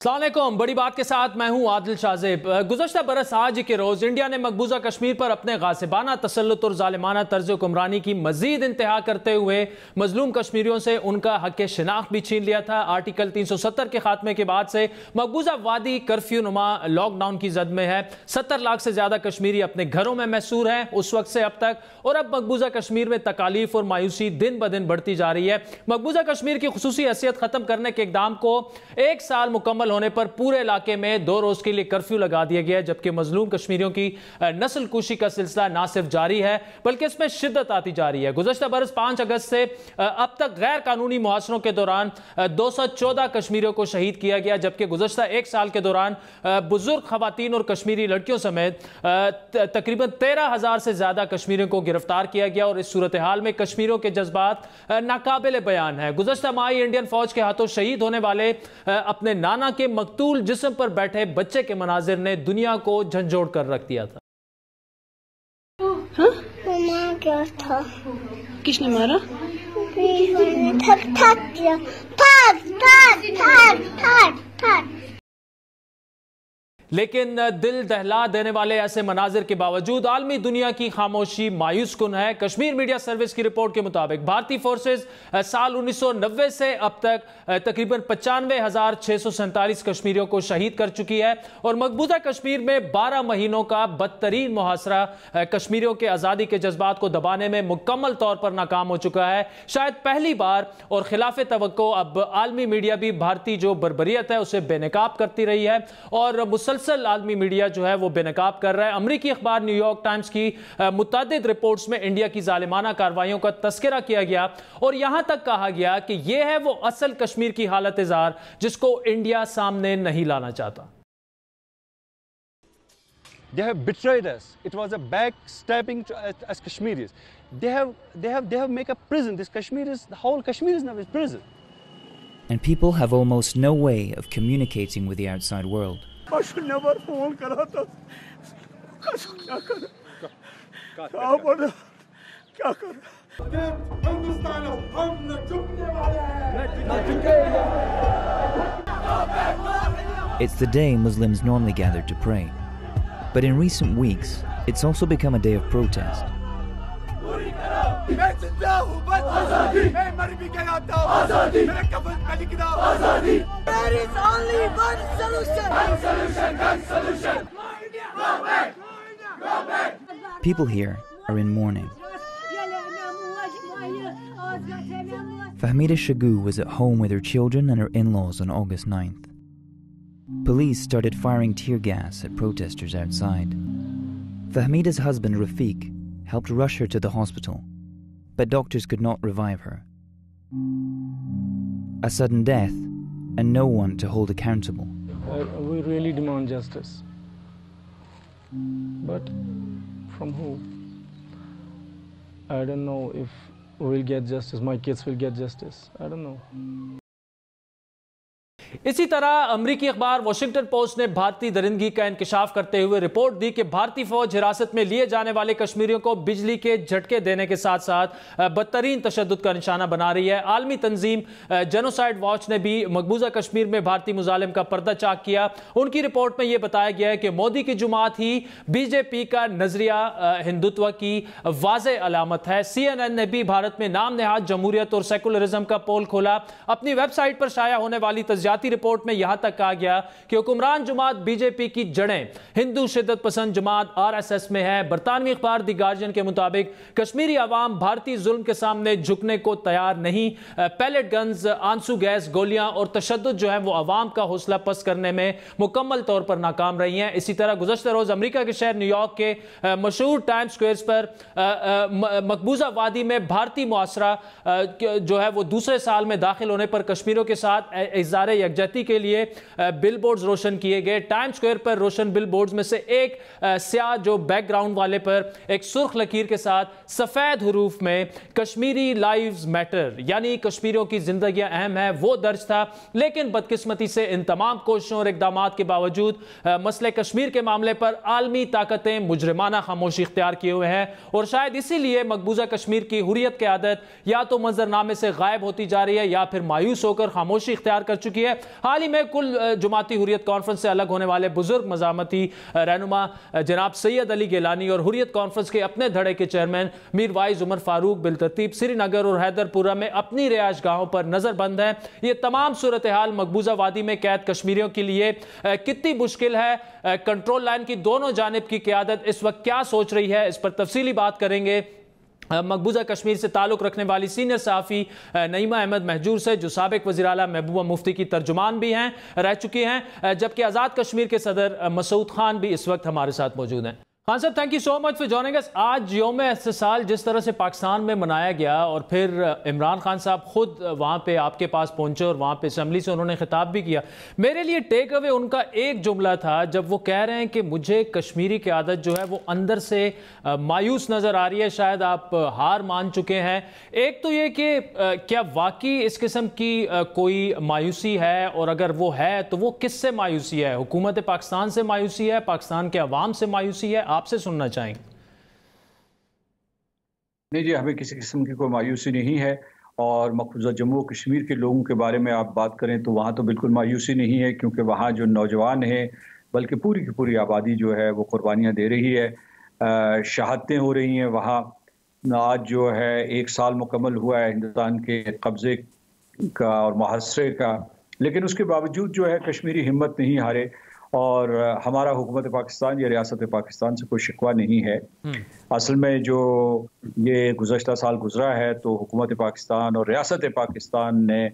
السلام علیکم، بڑی بات کے ساتھ میں ہوں عادل شاذب۔ گزشتہ برس آج کے روز انڈیا نے مقبوضہ کشمیر پر اپنے غاصبانہ تسلط اور ظالمانہ طرز حکمرانی کی مزید انتہا کرتے ہوئے مظلوم کشمیریوں سے ان کا حق شناخت بھی چھین لیا تھا۔ آرٹیکل 370 کے خاتمے کے بعد سے مقبوضہ وادی کرفیو نما لاک ڈاؤن کی زد میں ہے۔ 70 لاکھ سے زیادہ کشمیری اپنے گھروں میں محصور ہیں اس وقت سے اب تک، اور اب مقبوضہ کشمیر میں تکالیف اور مایوسی دن بدن بڑھتی جا رہی ہے۔ مقبوضہ کشمیر کی خصوصی حیثیت ختم کرنے کے اقدام کو 1 سال مکمل ہونے پر پورے علاقے میں 2 روز کے لیے کرفیو لگا دیا گیا ہے، جبکہ مظلوم کشمیریوں کی نسل کشی کا سلسلہ نہ صرف جاری ہے بلکہ اس میں شدت آتی جا رہی ہے۔ گزشتہ برس 5 اگست سے اب تک غیر قانونی محاصروں کے دوران 214 کشمیریوں کو شہید کیا گیا، جبکہ گزشتہ 1 سال کے دوران بزرگ خواتین اور کشمیری لڑکیوں سمیت تقریباً 13,000 سے زیادہ کشمیریوں کو گرفتار کیا گیا، اور اس صورتحال میں کشمیریوں کے جذبات ناقابل بیان ہیں۔ گزشتہ ماہ انڈین فوج کے ہاتھوں شہید ہونے والے اپنے نانا کے مقتول جسم پر بیٹھے بچے کے مناظر نے دنیا کو جھنجھوڑ کر رکھ دیا تھا۔ کیا تھا؟ کس نے مارا؟ لیکن دل دہلا دینے والے ایسے مناظر کے باوجود عالمی دنیا کی خاموشی مایوس کن ہے۔ کشمیر میڈیا سروس کی رپورٹ کے مطابق بھارتی فورسز سال 1990 سے اب تک تقریباً 95,647 کشمیریوں کو شہید کر چکی ہے، اور مقبوضہ کشمیر میں 12 مہینوں کا بدترین محاصرہ کشمیریوں کے آزادی کے جذبات کو دبانے میں مکمل طور پر ناکام ہو چکا ہے۔ شاید پہلی بار اور خلاف توقع اب عالمی میڈیا بھی بھارتی جو بربریت ہے اسے بے نقاب کرتی رہی ہے، اور مسلسل عالمی میڈیا جو ہے وہ بے نقاب کر رہا ہے۔ امریکی اخبار نیو یارک ٹائمز کی متعدد رپورٹس میں انڈیا کی ظالمانہ کارروائیوں کا تذکرہ کیا گیا، اور یہاں تک کہا گیا کہ یہ ہے وہ اصل کشمیر کی حالت زار جس کو انڈیا سامنے نہیں لانا چاہتا۔ They have betrayed us. It was a backstabbing to us Kashmiris. They have made a prison. The whole Kashmir is now a prison. And people have almost no way of communicating with the outside world. I should never phone kara tha. Kya kara? Kya bada? Kya kara? Hindustan hum na jhukne wale hain. Na jhukenge. It's the day Muslims normally gather to pray. But in recent weeks, it's also become a day of protest. There is only one solution. One solution. Go back. People here are in mourning. Fahmida Shagu was at home with her children and her in-laws on August 9th. Police started firing tear gas at protesters outside. Fahmida's husband Rafiq helped rush her to the hospital, but doctors could not revive her. A sudden death and no one to hold accountable. We really demand justice. But from who? I don't know if we'll get justice. My kids will get justice. I don't know. اسی طرح امریکی اخبار Washington post نے بھارتی درندگی کا انکشاف کرتے ہوئے رپورٹ دی کہ بھارتی فوج حراست میں لیے جانے والے کشمیریوں کو بجلی کے جھٹکے دینے کے ساتھ ساتھ بدترین تشدد کا نشانہ بنا رہی ہے۔ عالمی تنظیم جینوسائیڈ واچ نے بھی مقبوضہ کشمیر میں بھارتی مظالم کا پردہ چاک کیا۔ ان کی رپورٹ میں یہ بتایا گیا ہے کہ مودی کی جماعت ہی بی جے پی کا نظریہ ہندوتوا کی واضح علامت ہے۔ CNN نے بھی بھارت میں نام نہاد جمہوریت اور سیکولرزم کا پول کھولا۔ اپنی ویب سائٹ پر شائع ہونے والی تجزیاتی رپورٹ میں یہاں تک کہا گیا کہ حکمران جماعت بی جے پی کی جڑیں ہندو شدت پسند جماعت RSS میں ہے۔ برطانوی اخبار دی گارجین کے مطابق کشمیری عوام بھارتی ظلم کے سامنے جھکنے کو تیار نہیں۔ پیلٹ گنز، آنسو گیس، گولیاں اور تشدد جو ہے وہ عوام کا حوصلہ پست کرنے میں مکمل طور پر ناکام رہی ہیں۔ اسی طرح گزشتہ روز امریکہ کے شہر نیو یارک کے مشہور ٹائم سکوئرز پر مقبوضہ وادی میں بھارتی معاشرہ جو ہے وہ دوسرے سال میں داخل ہونے پر کشمیریوں کے ساتھ اظہار یکجہتی کے لیے بل بورڈز روشن کیے گئے۔ ٹائم سکوئر پر روشن بل بورڈز میں سے ایک سیاہ جو بیک گراؤنڈ والے پر ایک سرخ لکیر کے ساتھ سفید حروف میں کشمیری لائیوز میٹر یعنی کشمیریوں کی زندگیاں اہم ہیں وہ درج تھا، لیکن بدقسمتی سے ان تمام کوششوں اور اقدامات کے باوجود مسئلہ کشمیر کے معاملے پر عالمی طاقتیں مجرمانہ خاموشی اختیار کیے ہوئے ہیں، اور شاید اسی لیے مقبوضہ کشمیر کی حریت کی عادت یا تو منظرنامے سے غائب ہوتی جا رہی ہے یا پھر مایوس ہو کر خاموشی اختیار کر چکی ہے۔ حال ہی میں کل جماعتی حریت کانفرنس سے الگ ہونے والے بزرگ مزاحمتی رہنما جناب سید علی گیلانی اور حریت کانفرنس کے اپنے دھڑے کے چیئرمین میر وائز عمر فاروق بالترتیب سری نگر اور حیدر پورہ میں اپنی رہائش گاہوں پر نظر بند ہیں. یہ تمام صورتحال مقبوضہ وادی میں قید کشمیریوں کے لیے کتنی مشکل ہے؟ کنٹرول لائن کی دونوں جانب کی قیادت اس وقت کیا سوچ رہی ہے؟ اس پر تفصیلی بات کریں گے مقبوضہ کشمیر سے تعلق رکھنے والی سینئر صحافی نعیمہ احمد مہجور سے، جو سابق وزیر اعلیٰ محبوبہ مفتی کی ترجمان بھی ہیں، رہ چکی ہیں، جبکہ آزاد کشمیر کے صدر مسعود خان بھی اس وقت ہمارے ساتھ موجود ہیں. خان صاحب، thank you so much for joining us. آج یوم استحصال جس طرح سے پاکستان میں منایا گیا اور پھر عمران خان صاحب خود وہاں پہ آپ کے پاس پہنچے اور وہاں پہ اسمبلی سے انہوں نے خطاب بھی کیا. میرے لیے ٹیک اوے ان کا ایک جملہ تھا جب وہ کہہ رہے ہیں کہ مجھے کشمیری کی عادت جو ہے وہ اندر سے مایوس نظر آ رہی ہے، شاید آپ ہار مان چکے ہیں. ایک تو یہ کہ کیا واقعی اس قسم کی کوئی مایوسی ہے، اور اگر وہ ہے تو وہ کس سے مایوسی ہے؟ حکومت پاکستان سے مایوسی ہے، پاکستان کے عوام سے مایوسی ہے؟ آپ سے سننا چاہیں گے. نہیں جی، ہمیں کسی قسم کی کوئی مایوسی نہیں ہے، اور مقبوضہ جموں و کشمیر کے لوگوں کے بارے میں آپ بات کریں تو وہاں تو بالکل مایوسی نہیں ہے، کیونکہ وہاں جو نوجوان ہیں بلکہ پوری کی پوری آبادی جو ہے وہ قربانیاں دے رہی ہے، شہادتیں ہو رہی ہیں. وہاں آج جو ہے 1 سال مکمل ہوا ہے ہندوستان کے قبضے کا اور محاصرے کا، لیکن اس کے باوجود جو ہے کشمیری ہمت نہیں ہارے، اور ہمارا حکومت پاکستان یا ریاست پاکستان سے کوئی شکوہ نہیں ہے. اصل میں جو یہ گزشتہ سال گزرا ہے تو حکومت پاکستان اور ریاست پاکستان نے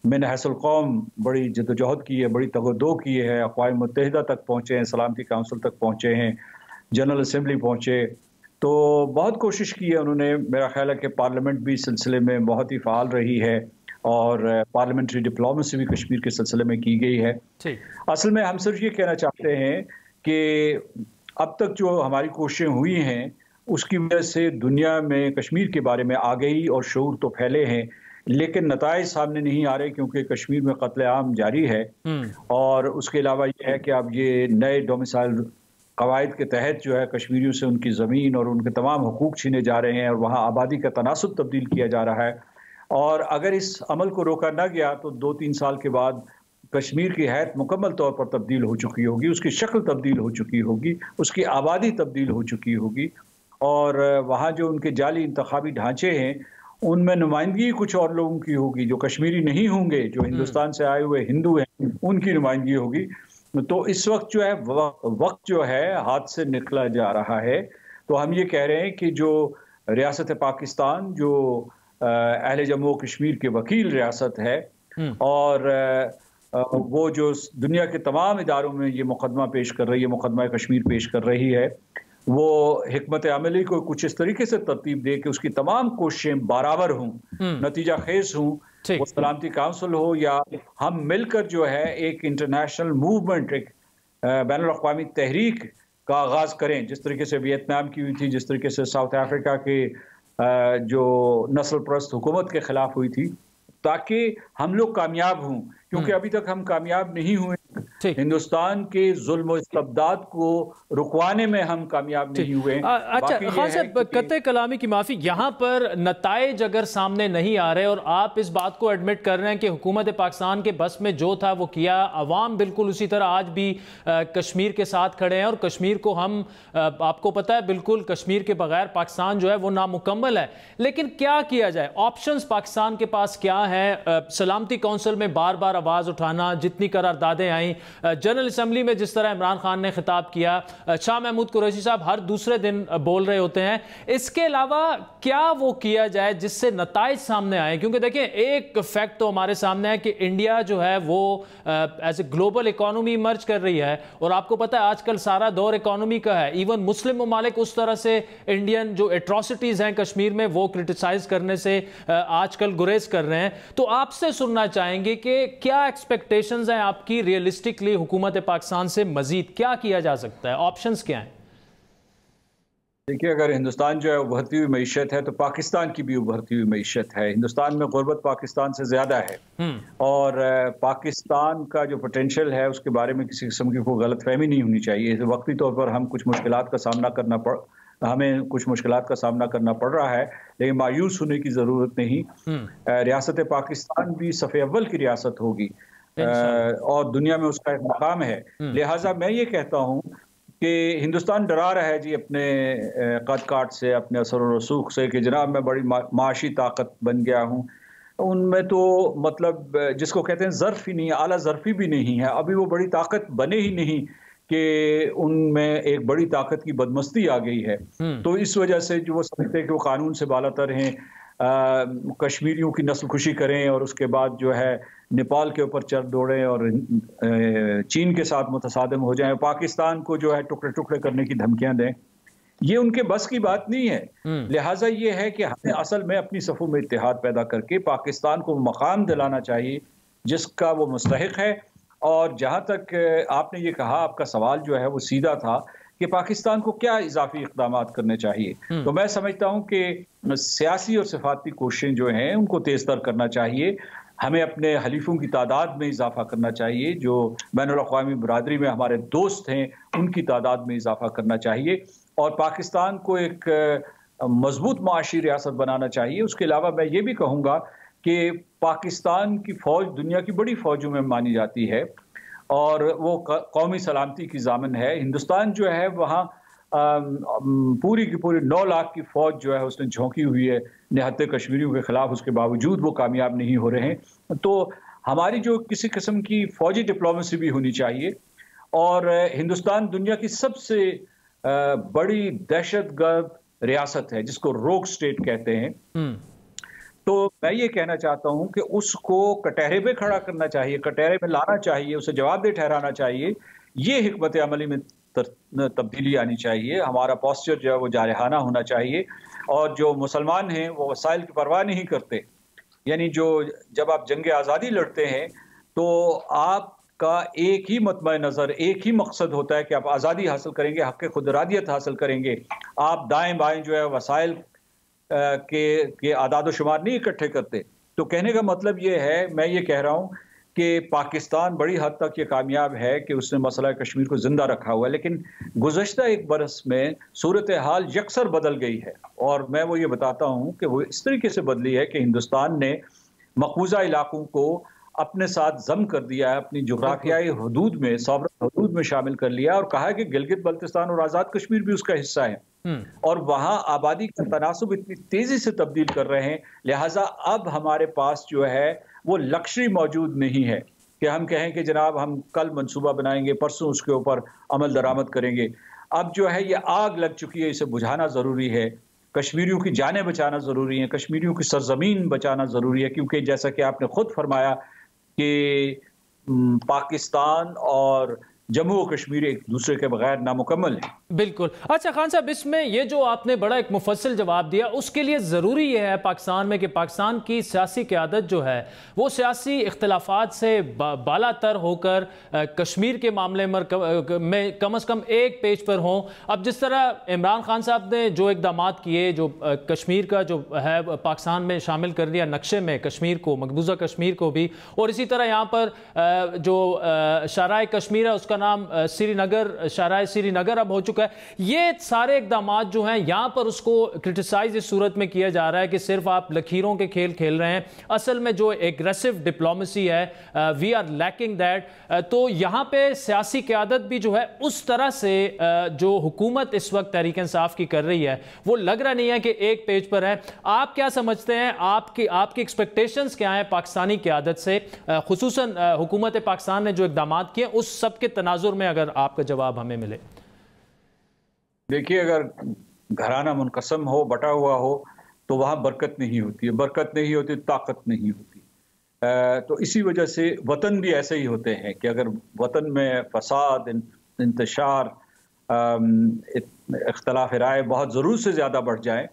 من حیث القوم بڑی جدوجہد کی ہے، بڑی تگودو کی ہے، اقوام متحدہ تک پہنچے ہیں، سلامتی کونسل تک پہنچے ہیں، جنرل اسمبلی پہنچے، تو بہت کوشش کی ہے انہوں نے. میرا خیال ہے کہ پارلیمنٹ بھی اس سلسلے میں بہت ہی فعال رہی ہے، اور پارلیمنٹری ڈپلومیسی بھی کشمیر کے سلسلے میں کی گئی ہے. اصل میں ہم صرف یہ کہنا چاہتے ہیں کہ اب تک جو ہماری کوششیں ہوئی ہیں اس کی وجہ سے دنیا میں کشمیر کے بارے میں آگہی اور شعور تو پھیلے ہیں، لیکن نتائج سامنے نہیں آ رہے، کیونکہ کشمیر میں قتل عام جاری ہے. اور اس کے علاوہ یہ ہے کہ اب یہ نئے ڈومیسائل قواعد کے تحت جو ہے کشمیریوں سے ان کی زمین اور ان کے تمام حقوق چھینے جا رہے ہیں، اور وہاں آبادی کا تناسب تبدیل کیا جا رہا ہے. اور اگر اس عمل کو روکا نہ گیا تو 2-3 سال کے بعد کشمیر کی حیت مکمل طور پر تبدیل ہو چکی ہوگی، اس کی شکل تبدیل ہو چکی ہوگی، اس کی آبادی تبدیل ہو چکی ہوگی، اور وہاں جو ان کے جعلی انتخابی ڈھانچے ہیں ان میں نمائندگی کچھ اور لوگوں کی ہوگی جو کشمیری نہیں ہوں گے، جو ہندوستان سے آئے ہوئے ہندو ہیں، ان کی نمائندگی ہوگی. تو اس وقت جو ہے وقت جو ہے ہاتھ سے نکلا جا رہا ہے. تو ہم یہ کہہ رہے ہیں کہ جو ریاست پاکستان، جو اہل جموں و کشمیر کے وکیل ریاست ہے، اور وہ جو دنیا کے تمام اداروں میں یہ مقدمہ پیش کر رہی ہے، مقدمہ کشمیر پیش کر رہی ہے، وہ حکمت عملی کو کچھ اس طریقے سے ترتیب دے کہ اس کی تمام کوششیں برابر ہوں، نتیجہ خیز ہوں. وہ سلامتی کونسل ہو یا ہم مل کر جو ہے ایک انٹرنیشنل موومنٹ، ایک بین الاقوامی تحریک کا آغاز کریں، جس طریقے سے ویتنام کی ہوئی تھی، جس طریقے سے ساؤتھ افریقہ کے جو نسل پرست حکومت کے خلاف ہوئی تھی، تاکہ ہم لوگ کامیاب ہوں. کیونکہ ابھی تک ہم کامیاب نہیں ہوئے. ہندوستان کے ظلم و استبداد کو رکوانے میں ہم کامیاب نہیں ہوئے. اچھا خان صاحب، قطع کلامی کی معافی، یہاں پر نتائج اگر سامنے نہیں آ رہے اور آپ اس بات کو ایڈمٹ کر رہے ہیں کہ حکومت پاکستان کے بس میں جو تھا وہ کیا، عوام بالکل اسی طرح آج بھی کشمیر کے ساتھ کھڑے ہیں، اور کشمیر کو ہم، آپ کو پتہ ہے بالکل کشمیر کے بغیر پاکستان جو ہے وہ نامکمل ہے، لیکن کیا کیا جائے؟ آپشنز پاکستان کے پاس کیا ہیں؟ سلامتی کونسل میں بار بار آواز اٹھانا، جتنی قراردادیں آئیں، جنرل اسمبلی میں جس طرح عمران خان نے خطاب کیا، شاہ محمود قریشی صاحب ہر دوسرے دن بول رہے ہوتے ہیں. اس کے علاوہ کیا وہ کیا جائے جس سے نتائج سامنے آئیں؟ کیونکہ دیکھیں ایک فیکٹ تو ہمارے سامنے ہے کہ انڈیا جو ہے وہ as a global economy emerge کر رہی ہے، اور آپ کو پتہ ہے آج کل سارا دور اکانومی کا ہے. ایون مسلم ممالک اس طرح سے انڈین جو ایٹراسٹیز ہیں کشمیر میں وہ کرٹیسائز کرنے سے آج کل گریز کر رہے ہیں. تو آپ سے سننا چاہیں گے کہ کیا ایکسپیکٹیشنز ہیں آپ کی ریئلسٹکلی حکومت پاکستان سے؟ مزید کیا کیا جا سکتا ہے؟ آپشنز کیا ہیں؟ دیکھیے، اگر ہندوستان جو ہے ابھرتی ہوئی معیشت ہے تو پاکستان کی بھی ابھرتی ہوئی معیشت ہے. ہندوستان میں غربت پاکستان سے زیادہ ہے، اور پاکستان کا جو پوٹینشیل ہے اس کے بارے میں کسی قسم کی کوئی غلط فہمی نہیں ہونی چاہیے. وقتی طور پر ہمیں کچھ مشکلات کا سامنا کرنا پڑ رہا ہے، لیکن مایوس ہونے کی ضرورت نہیں. ریاست پاکستان بھی صف اول کی ریاست ہوگی. اور دنیا میں اس کا ایک مقام ہے. لہٰذا میں یہ کہتا ہوں کہ ہندوستان ڈرا رہا ہے جی اپنے قد کاٹ سے، اپنے اثر و رسوخ سے، کہ جناب میں بڑی معاشی طاقت بن گیا ہوں. ان میں تو مطلب جس کو کہتے ہیں ظرف ہی نہیں، اعلیٰ ظرفی بھی نہیں ہے. ابھی وہ بڑی طاقت بنے ہی نہیں کہ ان میں ایک بڑی طاقت کی بدمستی آ گئی ہے. تو اس وجہ سے جو وہ سمجھتے ہیں کہ وہ قانون سے بالا تر ہیں، کشمیریوں کی نسل کشی کریں اور اس کے بعد جو ہے نیپال کے اوپر چل دوڑیں اور چین کے ساتھ متصادم ہو جائیں، پاکستان کو جو ہے ٹکڑے ٹکڑے کرنے کی دھمکیاں دیں. یہ ان کے بس کی بات نہیں ہے. لہٰذا یہ ہے کہ ہمیں اصل میں اپنی صفوں میں اتحاد پیدا کر کے پاکستان کو مقام دلانا چاہیے جس کا وہ مستحق ہے. اور جہاں تک آپ نے یہ کہا، آپ کا سوال جو ہے وہ سیدھا تھا کہ پاکستان کو کیا اضافی اقدامات کرنے چاہیے، تو میں سمجھتا ہوں کہ سیاسی اور سفارتی کوششیں جو ہیں ان کو تیز تر کرنا چاہیے. ہمیں اپنے حلیفوں کی تعداد میں اضافہ کرنا چاہیے، جو بین الاقوامی برادری میں ہمارے دوست ہیں ان کی تعداد میں اضافہ کرنا چاہیے، اور پاکستان کو ایک مضبوط معاشی ریاست بنانا چاہیے. اس کے علاوہ میں یہ بھی کہوں گا کہ پاکستان کی فوج دنیا کی بڑی فوجوں میں مانی جاتی ہے اور وہ قومی سلامتی کی ضامن ہے. ہندوستان جو ہے وہاں پوری کی پوری 9 لاکھ کی فوج جو ہے اس نے جھونکی ہوئی ہے نہتے کشمیریوں کے خلاف، اس کے باوجود وہ کامیاب نہیں ہو رہے ہیں. تو ہماری جو کسی قسم کی فوجی ڈپلومیسی بھی ہونی چاہیے. اور ہندوستان دنیا کی سب سے بڑی دہشت گرد ریاست ہے جس کو روگ سٹیٹ کہتے ہیں. تو میں یہ کہنا چاہتا ہوں کہ اس کو کٹہرے پہ کھڑا کرنا چاہیے، کٹہرے میں لانا چاہیے، اسے جواب دہ ٹھہرانا چاہیے. یہ حکمت عملی میں تبدیلی آنی چاہیے. ہمارا پوسچر جو ہے وہ جارحانہ ہونا چاہیے. اور جو مسلمان ہیں وہ وسائل کی پرواہ نہیں کرتے. یعنی جب آپ جنگ آزادی لڑتے ہیں تو آپ کا ایک ہی مطمع نظر، ایک ہی مقصد ہوتا ہے کہ آپ آزادی حاصل کریں گے، حق خود ارادیت حاصل کریں گے. آپ دائیں بائیں جو ہے وسائل کے اعداد و شمار نہیں اکٹھے کرتے. تو کہنے کا مطلب یہ ہے، میں یہ کہہ رہا ہوں کہ پاکستان بڑی حد تک یہ کامیاب ہے کہ اس نے مسئلہ کشمیر کو زندہ رکھا ہوا ہے، لیکن گزشتہ 1 برس میں صورتحال یکسر بدل گئی ہے. اور میں وہ یہ بتاتا ہوں کہ وہ اس طریقے سے بدلی ہے کہ ہندوستان نے مقبوضہ علاقوں کو اپنے ساتھ ضم کر دیا ہے، اپنی جغرافیائی حدود میں، سوورن حدود میں شامل کر لیا، اور کہا ہے کہ گلگت بلتستان اور آزاد کشمیر بھی اس کا حصہ ہے. اور وہاں آبادی کا تناسب اتنی تیزی سے تبدیل کر رہے ہیں. لہٰذا اب ہمارے پاس جو ہے وہ لکشری موجود نہیں ہے کہ ہم کہیں کہ جناب ہم کل منصوبہ بنائیں گے، پرسوں اس کے اوپر عمل درآمد کریں گے. اب جو ہے یہ آگ لگ چکی ہے، اسے بجھانا ضروری ہے. کشمیریوں کی جانیں بچانا ضروری ہے، کشمیریوں کی سرزمین بچانا ضروری ہے، کیونکہ جیسا کہ آپ نے خود فرمایا کہ پاکستان اور جموں و کشمیر ایک دوسرے کے بغیر نامکمل ہے. بالکل. اچھا خان صاحب، اس میں یہ جو آپ نے بڑا ایک مفصل جواب دیا، اس کے لیے ضروری یہ ہے پاکستان میں کہ پاکستان کی سیاسی قیادت جو ہے وہ سیاسی اختلافات سے بالا تر ہو کر کشمیر کے معاملے میں کم از کم ایک پیج پر ہوں. اب جس طرح عمران خان صاحب نے جو اقدامات کیے، جو کشمیر کا جو ہے پاکستان میں شامل کر دیا نقشے میں کشمیر کو، مقبوضہ کشمیر کو بھی، اور اسی طرح یہاں پر جو شاہراہ کشمیر ہے اس کا نام سری نگر، شاہراہ سری نگر اب ہو چکا ہے. یہ سارے اقدامات جو ہیں یہاں پر اس کو کرٹیسائز اس صورت میں کیا جا رہا ہے کہ صرف آپ لکیروں کے کھیل کھیل رہے ہیں. اصل میں جو ایگریسو ڈپلومیسی ہے، وی آر لیکنگ دیٹ. تو یہاں پہ سیاسی قیادت بھی جو ہے اس طرح سے جو حکومت اس وقت تحریک انصاف کی کر رہی ہے وہ لگ رہا نہیں ہے کہ ایک پیج پر ہے. آپ کیا سمجھتے ہیں، آپ کی ایکسپیکٹیشنز کیا ہیں پاکستانی قیادت سے، خصوصاً حکومت پاکستان نے جو اقدامات کیے اس سب کے تناظر میں، اگر آپ کا جواب ہمیں ملے؟ دیکھیے، اگر گھرانہ منقسم ہو، بٹا ہوا ہو، تو وہاں برکت نہیں ہوتی ہے، برکت نہیں ہوتی، طاقت نہیں ہوتی. تو اسی وجہ سے وطن بھی ایسے ہی ہوتے ہیں کہ اگر وطن میں فساد، انتشار، اختلاف رائے بہت ضرورت سے زیادہ بڑھ جائیں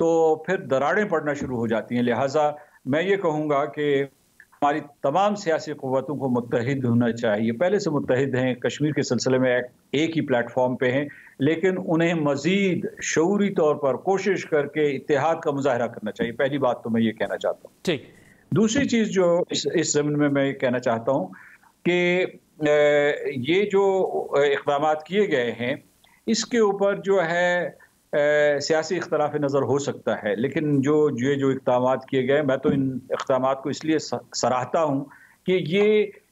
تو پھر دراڑیں پڑنا شروع ہو جاتی ہیں. لہٰذا میں یہ کہوں گا کہ ہماری تمام سیاسی قوتوں کو متحد ہونا چاہیے. پہلے سے متحد ہیں، کشمیر کے سلسلے میں ایک ہی پلیٹ فارم پہ ہیں، لیکن انہیں مزید شعوری طور پر کوشش کر کے اتحاد کا مظاہرہ کرنا چاہیے. پہلی بات تو میں یہ کہنا چاہتا ہوں. ٹھیک. دوسری چیز جو اس ضمن میں میں کہنا چاہتا ہوں کہ یہ جو اقدامات کیے گئے ہیں اس کے اوپر جو ہے سیاسی اختلاف نظر ہو سکتا ہے، لیکن جو اقدامات کیے گئے، میں تو ان اقدامات کو اس لیے سراہتا ہوں کہ یہ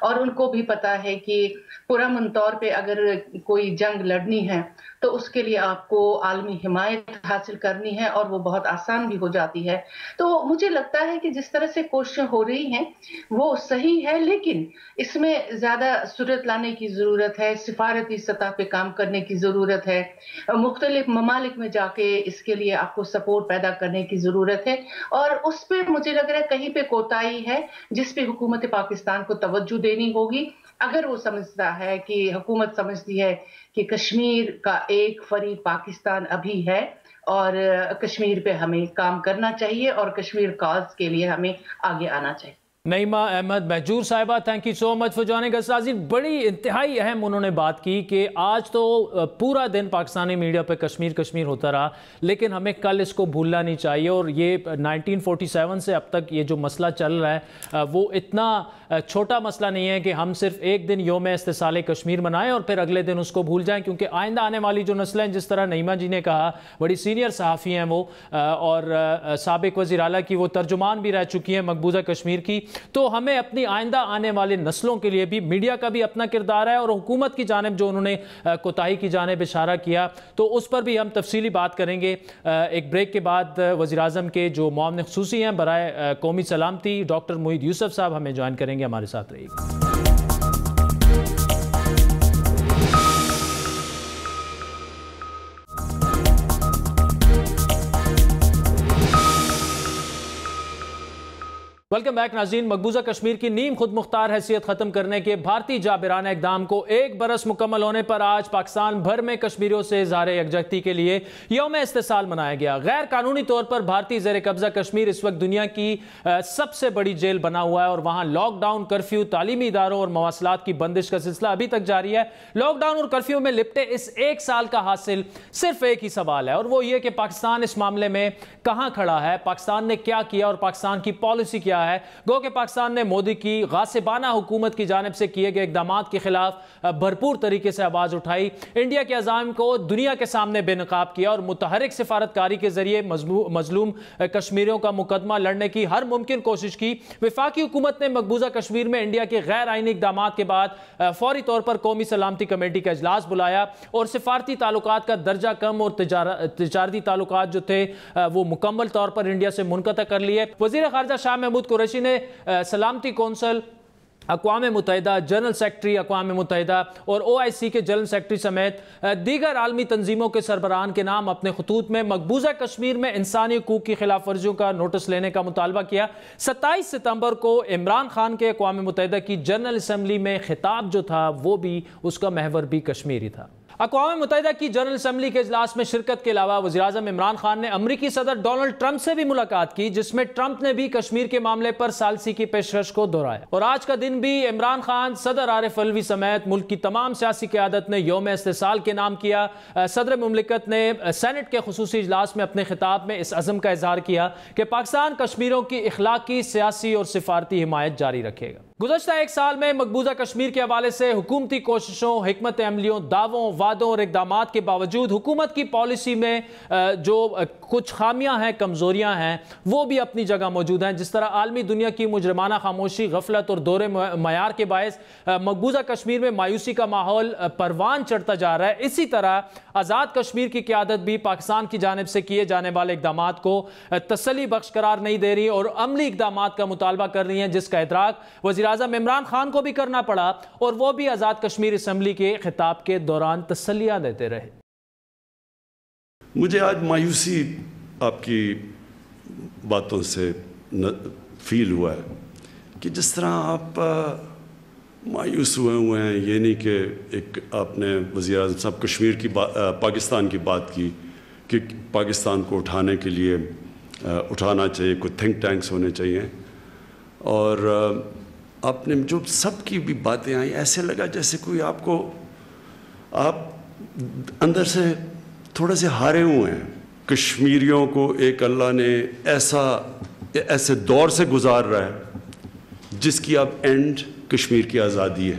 اور ان کو بھی پتا ہے کہ پرامن طور پہ اگر کوئی جنگ لڑنی ہے تو اس کے لیے آپ کو عالمی حمایت حاصل کرنی ہے اور وہ بہت آسان بھی ہو جاتی ہے. تو مجھے لگتا ہے کہ جس طرح سے کوششیں ہو رہی ہیں وہ صحیح ہے، لیکن اس میں زیادہ سرعت لانے کی ضرورت ہے، سفارتی سطح پہ کام کرنے کی ضرورت ہے، مختلف ممالک میں جا کے اس کے لیے آپ کو سپورٹ پیدا کرنے کی ضرورت ہے، اور اس پہ مجھے لگ رہا ہے کہیں پہ کوتاہی ہے جس پہ حکومت پاکستان کو توجہ دینی ہوگی. اگر وہ سمجھتا ہے کہ حکومت سمجھتی ہے کہ کشمیر کا ایک فریق پاکستان ابھی ہے اور کشمیر پہ ہمیں کام کرنا چاہیے اور کشمیر کاز کے لیے ہمیں آگے آنا چاہیے. نعیمہ احمد مہجور صاحبہ، thank you so much for joining us. ناظرین، بڑی انتہائی اہم انہوں نے بات کی کہ آج تو پورا دن پاکستانی میڈیا پہ کشمیر کشمیر ہوتا رہا، لیکن ہمیں کل اس کو بھولنا نہیں چاہیے. اور یہ 1947 سے اب تک یہ جو مسئلہ چل رہا ہے وہ اتنا چھوٹا مسئلہ نہیں ہے کہ ہم صرف ایک دن یوم استحصال کشمیر منائیں اور پھر اگلے دن اس کو بھول جائیں، کیونکہ آئندہ آنے والی جو نسلیں، جس طرح نعیمہ جی نے کہا، بڑی سینئر صحافی ہیں وہ اور سابق وزیر اعلیٰ کی وہ ترجمان بھی رہ چکی ہیں مقبوضہ کشمیر کی. تو ہمیں اپنی آئندہ آنے والے نسلوں کے لیے بھی میڈیا کا بھی اپنا کردار ہے، اور حکومت کی جانب جو انہوں نے کوتاہی کی جانب اشارہ کیا تو اس پر بھی ہم تفصیلی بات کریں گے. ایک بریک کے بعد وزیراعظم کے جو معاون خصوصی ہیں برائے قومی سلامتی ڈاکٹر موحید یوسف صاحب ہمیں جوائن کریں گے. ہمارے ساتھ رہیے گا. ویلکم بیک ناظرین. مقبوضہ کشمیر کی نیم خود مختار حیثیت ختم کرنے کے بھارتی جابرانہ اقدام کو ایک برس مکمل ہونے پر آج پاکستان بھر میں کشمیریوں سے اظہار یکجہتی کے لیے یوم استحصال منایا گیا. غیر قانونی طور پر بھارتی زیر قبضہ کشمیر اس وقت دنیا کی سب سے بڑی جیل بنا ہوا ہے، اور وہاں لاک ڈاؤن، کرفیو، تعلیمی اداروں اور مواصلات کی بندش کا سلسلہ ابھی تک جاری ہے. لاک ڈاؤن اور کرفیو میں لپٹے اس ایک سال کا حاصل صرف ایک ہی سوال ہے، اور وہ یہ کہ پاکستان اس معاملے میں کہاں کھڑا ہے، پاکستان نے کیا کیا اور پاکستان کی پالیسی کیا ہے. گو کہ پاکستان نے مودی کی غاصبانہ حکومت کی جانب سے کیے گئے اقدامات کے خلاف بھرپور طریقے سے آواز اٹھائی، انڈیا کے عزائم کو دنیا کے سامنے بے نقاب کیا اور متحرک سفارتکاری کے ذریعے مظلوم کشمیریوں کا مقدمہ لڑنے کی ہر ممکن کوشش کی. وفاقی حکومت نے مقبوضہ کشمیر میں انڈیا کے غیر آئینی اقدامات کے بعد فوری طور پر قومی سلامتی کمیٹی کا اجلاس بلایا اور سفارتی تعلقات کا درجہ کم اور تجارتی تعلقات جو تھے وہ مکمل طور پر انڈیا سے منقطع کر لیے. وزیر خارجہ شاہ محمود قریشی نے سلامتی کونسل، اقوام متحدہ، جنرل سیکرٹری اقوام متحدہ اور OIC کے جنرل سیکرٹری سمیت دیگر عالمی تنظیموں کے سربراہان کے نام اپنے خطوط میں مقبوضہ کشمیر میں انسانی حقوق کی خلاف ورزیوں کا نوٹس لینے کا مطالبہ کیا. 27 ستمبر کو عمران خان کے اقوام متحدہ کی جنرل اسمبلی میں خطاب جو تھا وہ بھی، اس کا محور بھی کشمیری تھا. اقوام متحدہ کی جنرل اسمبلی کے اجلاس میں شرکت کے علاوہ وزیراعظم عمران خان نے امریکی صدر ڈونلڈ ٹرمپ سے بھی ملاقات کی، جس میں ٹرمپ نے بھی کشمیر کے معاملے پر ثالثی کی پیشکش کو دہرایا. اور آج کا دن بھی عمران خان، صدر عارف علوی سمیت ملک کی تمام سیاسی قیادت نے یوم استحصال کے نام کیا. صدر مملکت نے سینٹ کے خصوصی اجلاس میں اپنے خطاب میں اس عزم کا اظہار کیا کہ پاکستان کشمیریوں کی اخلاقی، سیاسی اور سفارتی حمایت جاری رکھے گا. گزشتہ ایک سال میں مقبوضہ کشمیر کے حوالے سے حکومتی کوششوں، حکمت عملیوں، دعووں، وعدوں اور اقدامات کے باوجود حکومت کی پالیسی میں جو کچھ خامیاں ہیں، کمزوریاں ہیں، وہ بھی اپنی جگہ موجود ہیں. جس طرح عالمی دنیا کی مجرمانہ خاموشی، غفلت اور دور معیار کے باعث مقبوضہ کشمیر میں مایوسی کا ماحول پروان چڑھتا جا رہا ہے، اسی طرح آزاد کشمیر کی قیادت بھی پاکستان کی جانب سے کیے جانے والے اقدامات کو تسلی بخش قرار نہیں دے رہی اور عملی اقدامات کا مطالبہ کر رہی ہیں، جس کا ادراک وزیر اعظم عمران خان کو بھی کرنا پڑا اور وہ بھی آزاد کشمیر اسمبلی کے خطاب کے دوران تسلیاں دیتے رہے. مجھے آج مایوسی آپ کی باتوں سے فیل ہوا ہے کہ جس طرح آپ مایوس ہوئے ہیں. یہ نہیں کہ ایک آپ نے وزیر اعظم صاحب کشمیر کی پاکستان کی بات کی کہ پاکستان کو اٹھانے کے لیے اٹھانا چاہیے، کوئی تھنک ٹینکس ہونے چاہیے، اور آپ نے جو سب کی بھی باتیں آئیں ایسے لگا جیسے کوئی آپ اندر سے تھوڑے سے ہارے ہوئے ہیں. کشمیریوں کو ایک اللہ نے ایسے دور سے گزار رہا ہے جس کی اب اینڈ کشمیر کی آزادی ہے.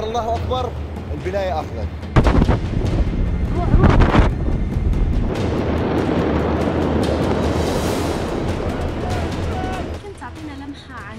الله أكبر البناية أخذت ممكن تعطينا لمحة عن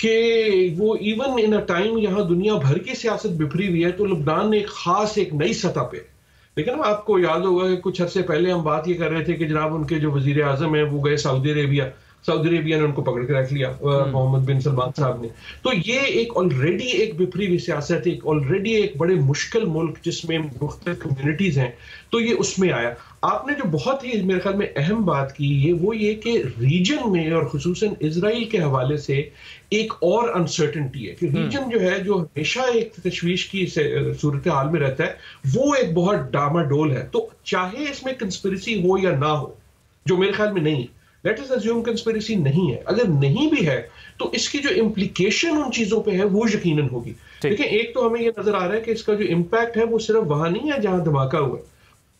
کہ وہ ایون ان اے ٹائم یہاں دنیا بھر کی سیاست بکھری ہوئی ہے تو لبنان نے ایک نئی سطح پہ، لیکن آپ کو یاد ہوگا کہ کچھ عرصے پہلے ہم بات یہ کر رہے تھے کہ جناب ان کے جو وزیر اعظم ہیں وہ گئے سعودی عربیہ نے ان کو پکڑ کے رکھ لیا، محمد بن سلمان صاحب نے. تو یہ ایک آلریڈی ایک بکھری ہوئی سیاست، ایک آلریڈی ایک بڑے مشکل ملک جس میں مختلف کمیونٹیز ہیں، تو یہ اس میں آیا. آپ نے جو بہت ہی میرے خیال میں اہم بات کی وہ یہ کہ ریجن میں اور خصوصاً اسرائیل کے حوالے سے ایک اور انسرٹنٹی ہے کہ ریجن جو ہے جو ہمیشہ ایک تشویش کی صورتحال میں رہتا ہے وہ ایک بہت ڈاماڈول ہے. تو چاہے اس میں کنسپریسی ہو یا نہ ہو، جو میرے خیال میں نہیں ہے، لیٹ اس اسیوم کنسپریسی نہیں ہے، اگر نہیں بھی ہے تو اس کی جو امپلیکیشن ان چیزوں پہ ہے وہ یقیناً ہوگی. دیکھیں ایک تو ہمیں یہ نظر آ رہا ہے کہ اس کا جو امپیکٹ ہے وہ صرف وہاں نہیں ہے جہاں دھماکہ ہوا ہے،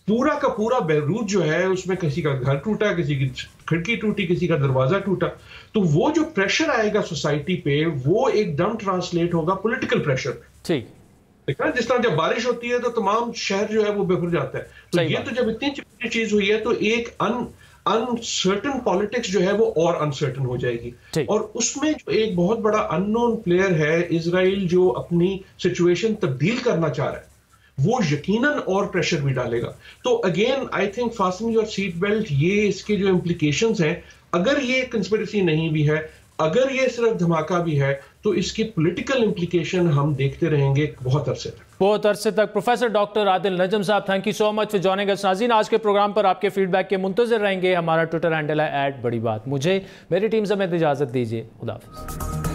پورا کا پورا بیروت جو ہے اس میں کسی کا گھر ٹوٹا، کسی کی کھڑکی ٹوٹی، کسی کا دروازہ ٹوٹا. تو وہ جو پریشر آئے گا سوسائٹی پہ وہ ایک دم ٹرانسلیٹ ہوگا پولیٹیکل پریشر پہ. جس طرح جب بارش ہوتی ہے تو تمام شہر جو ہے وہ بکھر جاتا ہے. تو یہ تو جب اتنی چھوٹی چیز ہوئی ہے تو ایک انسرٹن پالیٹکس جو ہے وہ اور انسرٹن ہو جائے گی. اور اس میں جو ایک بہت بڑا ان نون پلیئر ہے اسرائیل جو اپنی سچویشن تبدیل کرنا چاہ رہا ہے، وہ یقیناً اور پریشر بھی ڈالے گا. تو again I think fasten your seat belt, یہ اس کے جو امپلیکیشنز ہیں، اگر یہ کنسپریسی نہیں بھی ہے، اگر یہ صرف دھماکہ بھی ہے، تو اس کی پولیٹیکل امپلیکیشن ہم دیکھتے رہیں گے بہت عرصے تک. پروفیسر ڈاکٹر عادل نجم صاحب، thank you so much for joining us. ناظرین، آج کے پروگرام پر آپ کے فیڈ بیک کے منتظر رہیں گے. ہمارا ٹویٹر ہینڈل ہے @بڑی بات. مجھے میری ٹیم سے اجازت دیجیے. خدا حافظ.